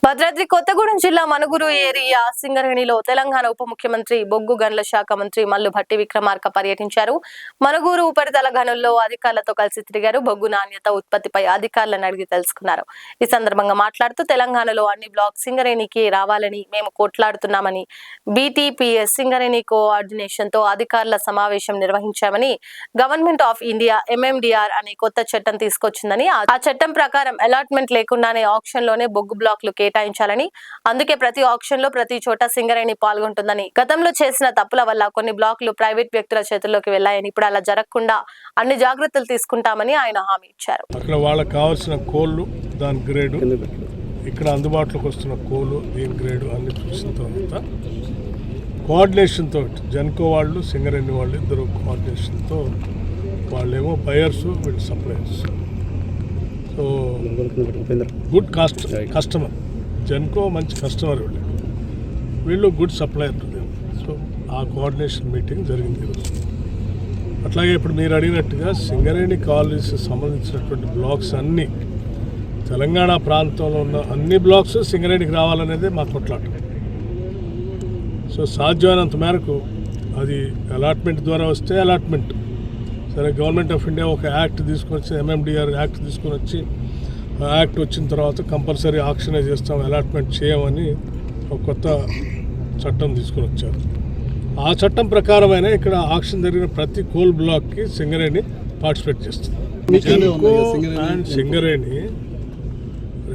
భద్రాద్రి కొత్తగూడెం జిల్లా మనుగురు ఏరియా సింగరేణిలో తెలంగాణ ఉప ముఖ్యమంత్రి బొగ్గు గనుల శాఖ మంత్రి మల్లు భట్టి విక్రమార్క పర్యటించారు. మనుగురు ఉపరితల గనుల్లో అధికారులతో కలిసి తిరిగారు. బొగ్గు నాణ్యత, ఉత్పత్తిపై అధికారులను అడిగి తెలుసుకున్నారు. ఈ సందర్భంగా మాట్లాడుతూ తెలంగాణలో అన్ని బ్లాక్ సింగరేణికి రావాలని మేము కొట్లాడుతున్నామని, బీటీపీఎస్ సింగరేణి కోఆర్డినేషన్ తో అధికారుల సమావేశం నిర్వహించామని, గవర్నమెంట్ ఆఫ్ ఇండియా ఎంఎండిఆర్ అనే కొత్త చట్టం తీసుకొచ్చిందని, ఆ చట్టం ప్రకారం అలాట్మెంట్ లేకుండానే ఆక్షన్ లోనే బొగ్గు బ్లాక్లు కేటాయించాలని, అందుకే ప్రతి ఆక్షన్ లో ప్రతి చోట సింగరేణి పాల్గొంటుందని, గతంలో చేసిన తప్పుల వల్ల కొన్ని బ్లాక్లు ప్రైవేట్ వ్యక్తుల చేతుల్లోకి వెళ్లాయని, ఇప్పుడు అలా జరగకుండా అన్ని జాగ్రత్తలు తీసుకుంటామని ఆయన హామీ ఇచ్చారు. అక్కడ వాళ్ళకి కావాల్సిన కోళ్లు, దాని గ్రేడు, ఇక్కడ అందుబాటులోకి వస్తున్న కోళ్లు, దీని గ్రేడు అన్ని చూసిన తర్వాత కోఆర్డినేషన్తో జెన్కో వాళ్ళు, సింగరేణి వాళ్ళు ఇద్దరు కోఆర్డినేషన్తో, వాళ్ళేమో బయర్స్, వీళ్ళు suppliers. So good customer, Genco మంచి కస్టమర్, వీళ్ళు good supplier to them. So ఆ కోఆర్డినేషన్ మీటింగ్ జరిగింది ఈరోజు. అట్లాగే ఇప్పుడు మీరు అడిగినట్టుగా సింగరేణి కాలనీస్ సంబంధించినటువంటి బ్లాక్స్ అన్నీ, తెలంగాణ ప్రాంతంలో ఉన్న అన్ని బ్లాక్స్ సింగరేణికి రావాలనేదే మా కొట్లాట. సో సాధ్యమైనంత మేరకు అది అలాట్మెంట్ ద్వారా వస్తే అలాట్మెంట్, సరే గవర్నమెంట్ ఆఫ్ ఇండియా ఒక యాక్ట్ తీసుకొని వచ్చి, ఎంఎండిఆర్ యాక్ట్ తీసుకొని వచ్చి, ఆ యాక్ట్ వచ్చిన తర్వాత కంపల్సరీ ఆక్షనే చేస్తాం, అలాట్మెంట్ చేయమని ఒక కొత్త చట్టం తీసుకొని వచ్చారు. ఆ చట్టం ప్రకారమైన ఇక్కడ ఆక్షన్ జరిగిన ప్రతి కోల్ బ్లాక్కి సింగరేణి పార్టిసిపేట్ చేస్తుంది. జెన్కో అండ్ సింగరేణి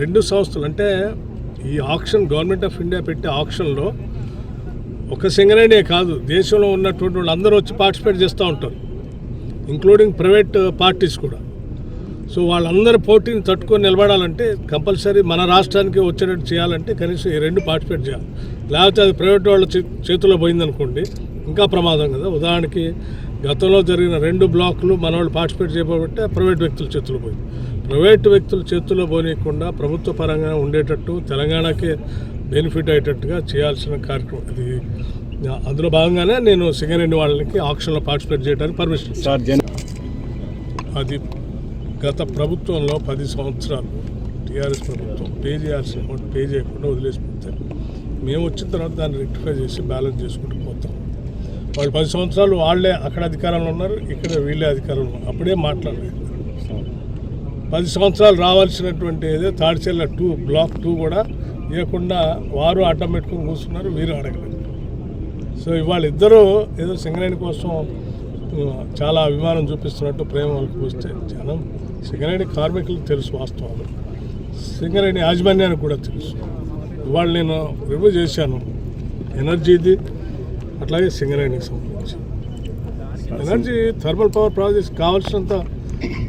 రెండు సంస్థలు, అంటే ఈ ఆక్షన్ గవర్నమెంట్ ఆఫ్ ఇండియా పెట్టే ఆక్షన్లో ఒక సింగరేణి కాదు, దేశంలో ఉన్నటువంటి వాళ్ళు అందరూ వచ్చి పార్టిసిపేట్ చేస్తూ ఉంటారు, ఇంక్లూడింగ్ ప్రైవేట్ పార్టీస్ కూడా. సో వాళ్ళందరూ పోటీని తట్టుకొని నిలబడాలంటే కంపల్సరీ మన రాష్ట్రానికి వచ్చేటట్టు చేయాలంటే కనీసం ఈ రెండు పార్టిసిపేట్ చేయాలి. లేకపోతే అది ప్రైవేట్ వాళ్ళ చేతుల్లో పోయిందనుకోండి ఇంకా ప్రమాదం కదా. ఉదాహరణకి గతంలో జరిగిన 2 బ్లాకులు మన వాళ్ళు పార్టిసిపేట్ చేయబట్టే ప్రైవేట్ వ్యక్తుల చేతుల్లో పోయింది. ప్రైవేట్ వ్యక్తుల చేతుల్లో పోనీయకుండా ప్రభుత్వ పరంగా ఉండేటట్టు, తెలంగాణకే బెనిఫిట్ అయ్యేటట్టుగా చేయాల్సిన కార్యక్రమం అది. అందులో భాగంగానే నేను సింగరేణి వాళ్ళకి ఆక్షన్లో పార్టిసిపేట్ చేయడానికి పర్మిషన్ ఇచ్చాను. అది గత ప్రభుత్వంలో 10 సంవత్సరాలు టీఆర్ఎస్ ప్రభుత్వం పే చేయాల్సిన అమౌంట్ పే చేయకుండా వదిలేసిపోతే, మేము వచ్చిన తర్వాత దాన్ని రెక్టిఫై చేసి బ్యాలెన్స్ చేసుకుంటూ పోతాం. వాళ్ళు 10 సంవత్సరాలు వాళ్ళే అక్కడ అధికారంలో ఉన్నారు, ఇక్కడ వీళ్ళే అధికారంలో ఉన్నారు, అప్పుడే మాట్లాడలేదు. 10 సంవత్సరాలు రావాల్సినటువంటి ఏదో తాడిచెల్ల 2 బ్లాక్ 2 కూడా ఇవ్వకుండా వారు అడ్డం పెట్టుకుని కూర్చున్నారు, వీరు అడగలేదు. సో ఇవాళ ఇద్దరు ఏదో సింగరేణి కోసం చాలా అభిమానం చూపిస్తున్నట్టు ప్రేమ వాళ్ళకి వస్తే, జనం సింగరేణి కార్మికులకు తెలుసు వాస్తవాలు, సింగరేణి యాజమాన్యానికి కూడా తెలుసు. ఇవాళ నేను రివ్యూ చేశాను ఎనర్జీది, అట్లాగే సింగరేణికి సంబంధించి. ఎనర్జీ థర్మల్ పవర్ ప్రాజెక్ట్స్ కావాల్సినంత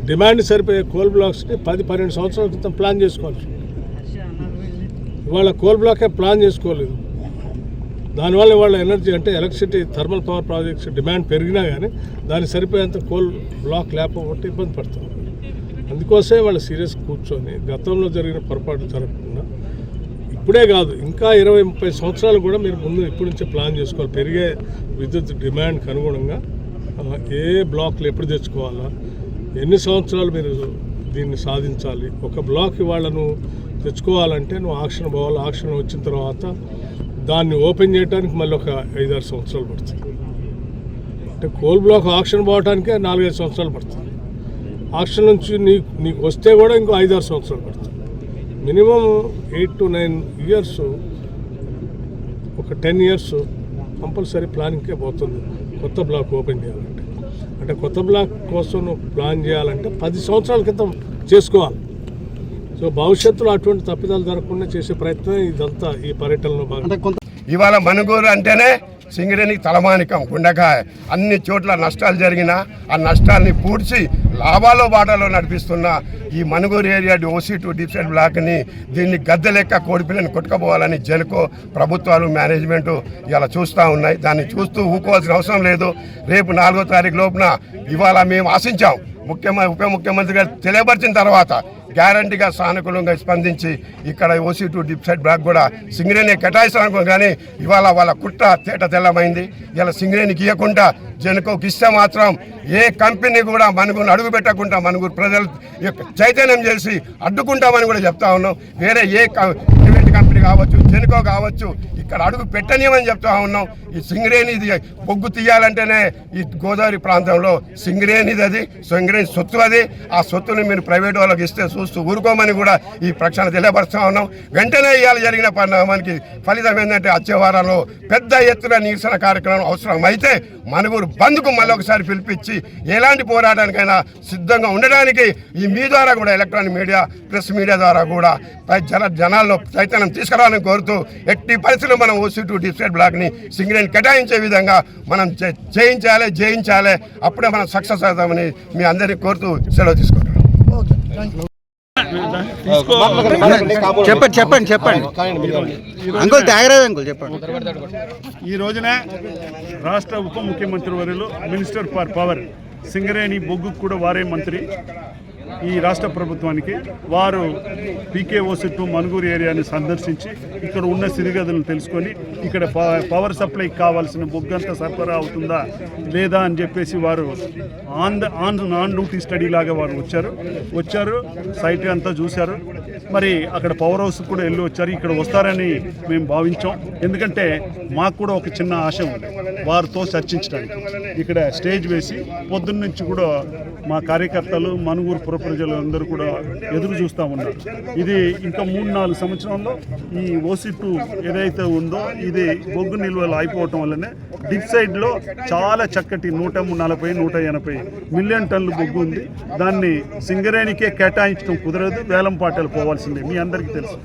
డిమాండ్ సరిపోయే కోల్ బ్లాక్స్ని 10-12 సంవత్సరాల క్రితం ప్లాన్ చేసుకోవాలి. ఇవాళ కోల్ బ్లాకే ప్లాన్ చేసుకోలేదు. దానివల్ల వాళ్ళ ఎనర్జీ అంటే electricity thermal power projects demand పెరిగినా కానీ దానికి సరిపోయేంత కోల్ బ్లాక్ లేకపోతే ఇబ్బంది పడుతుంది. అందుకోసమే వాళ్ళు సీరియస్ కూర్చొని గతంలో జరిగిన పొరపాట్లు జరగకుండా, ఇప్పుడే కాదు ఇంకా 20-30 సంవత్సరాలు కూడా మీరు ముందు ఇప్పటి నుంచే ప్లాన్ చేసుకోవాలి. పెరిగే విద్యుత్ డిమాండ్కి అనుగుణంగా ఏ బ్లాక్లు ఎప్పుడు తెచ్చుకోవాలా, ఎన్ని సంవత్సరాలు మీరు దీన్ని సాధించాలి. ఒక బ్లాక్ వాళ్ళను తెచ్చుకోవాలంటే నువ్వు ఆక్షన్ పోవాలి, ఆక్షన్ వచ్చిన తర్వాత దాన్ని ఓపెన్ చేయడానికి మళ్ళీ ఒక 5-6 సంవత్సరాలు పడుతుంది. అంటే కోల్ బ్లాక్ ఆక్షన్ పోవడానికే 4-5 సంవత్సరాలు పడుతుంది. ఆక్షన్ నుంచి నీకు వస్తే కూడా ఇంకో 5-6 సంవత్సరాలు పడుతుంది. మినిమం 8 to 9 years, ఒక 10 years కంపల్సరీ ప్లానింగ్కే పోతుంది కొత్త బ్లాక్ ఓపెన్ చేయాలంటే. అంటే కొత్త బ్లాక్ కోసం నువ్వు ప్లాన్ చేయాలంటే 10 సంవత్సరాల క్రితం చేసుకోవాలి. సో భవిష్యత్తులో అటువంటి తప్పిదాలు జరగకుండా చేసే ప్రయత్నం ఇదంతా ఈ పర్యటనలో భాగంగా. ఇవాళ మనుగూరు అంటేనే సింగరేణికి తలమానికం, గుండెకాయ. అన్ని చోట్ల నష్టాలు జరిగినా ఆ నష్టాలని పూడ్చి లాభాలో బాటలో నడిపిస్తున్న ఈ మనుగూరు ఏరియా OC2 డిప్సైడ్ బ్లాక్ని దీన్ని గద్దె లెక్క కోడిపిల్లని కొట్టుకుపోవాలని జెన్కో ప్రభుత్వాలు, మేనేజ్మెంటు ఇలా చూస్తూ ఉన్నాయి. దాన్ని చూస్తూ ఊకోవాల్సిన అవసరం లేదు. రేపు 4వ తారీఖు లోపున ఇవాళ మేము ఆశించాం, ఉప ముఖ్యమంత్రి గారు తెలియపరిచిన తర్వాత గ్యారంటీగా సానుకూలంగా స్పందించి ఇక్కడ OC2 డిప్సైడ్ బ్లాక్ కూడా సింగరేణి కేటాయిస్తాను. కానీ ఇవాళ వాళ్ళ కుట్ర తేట తెల్లమైంది. ఇలా సింగరేణికి ఇవ్వకుండా జెన్కోకి ఇస్తే మాత్రం ఏ కంపెనీ కూడా మనుగురు అడుగు పెట్టకుండా మనుగురు ప్రజలు చైతన్యం చేసి అడ్డుకుంటామని కూడా చెప్తా ఉన్నాం. వేరే ఏ సిమెంట్ కంపెనీ కావచ్చు, జెన్కో కావచ్చు, ఇక్కడ అడుగు పెట్టనీయమని చెప్తా ఉన్నాం. ఈ సింగరేణి ఇది బొగ్గు తీయాలంటేనే ఈ గోదావరి ప్రాంతంలో సింగరేణిది, అది సింగరేణి సొత్తు, అది ఆ సొత్తుని మీరు ప్రైవేట్ వాళ్ళకి ఇస్తే చూస్తూ ఊరుకోమని కూడా ఈ ప్రక్షాళన తెలియపరుస్తూ ఉన్నాం. వెంటనే ఇవాళ జరిగిన పరిణామానికి ఫలితం ఏంటంటే వచ్చే వారంలో పెద్ద ఎత్తున నిరసన కార్యక్రమం అవసరం అయితే మనుగూరు బంద్కు మళ్ళీ ఒకసారి పిలిపించి ఎలాంటి పోరాటానికైనా సిద్ధంగా ఉండడానికి ఈ మీ ద్వారా కూడా ఎలక్ట్రానిక్ మీడియా, ప్రెస్ మీడియా ద్వారా కూడా జనాల్లో చైతన్యం తీసుకురావాలని కోరుతూ ఎట్టి పరిస్థితుల్లో మనం OC2 డిస్ట్రిక్ట్ బ్లాక్ని సింగరేణి కేటాయించే విధంగా మనం జయించాలి. అప్పుడే మనం సక్సెస్ అవుతామని మీ అందరినీ కోరుతూ సెలవు తీసుకుంటాం. చెప్పండి అంకుల్ త్యాగరాజ్ అంకుల్ చెప్పండి. ఈ రోజున రాష్ట్ర ఉప ముఖ్యమంత్రి వర్యులు మినిస్టర్ ఫర్ పవర్ సింగరేణి బొగ్గు కూడా వారే మంత్రి ఈ రాష్ట్ర ప్రభుత్వానికి. వారు PKOC2 మనుగూరు ఏరియాని సందర్శించి ఇక్కడ ఉన్న స్థితిగతులను తెలుసుకొని ఇక్కడ పవర్ సప్లైకి కావాల్సిన బొగ్గు అంతా సరఫరా అవుతుందా లేదా అని చెప్పేసి వారు ఆన్ డ్యూటీ స్టడీ లాగా వారు వచ్చారు సైట్ అంతా చూశారు. మరి అక్కడ పవర్ హౌస్ కూడా వెళ్ళి వచ్చారు. ఇక్కడ వస్తారని మేము భావించాం. ఎందుకంటే మాకు కూడా ఒక చిన్న ఆశ ఉంది వారితో చర్చించడానికి. ఇక్కడ స్టేజ్ వేసి పొద్దున్న నుంచి కూడా మా కార్యకర్తలు, మనుగూరు పుర ప్రజలు అందరూ కూడా ఎదురు చూస్తూ ఉన్నారు. ఇది ఇంకా 3-4 సంవత్సరాల్లో ఈ OC2 ఏదైతే ఉందో ఇది బొగ్గు నిల్వలు అయిపోవటం వల్లనే డిప్ సైడ్లో చాలా చక్కటి 140-180 మిలియన్ టన్నులు బొగ్గు ఉంది. దాన్ని సింగరేణికే కేటాయించడం కుదరదు, వేలంపాటలు పోవాల్సిందే. మీ అందరికీ తెలుసు.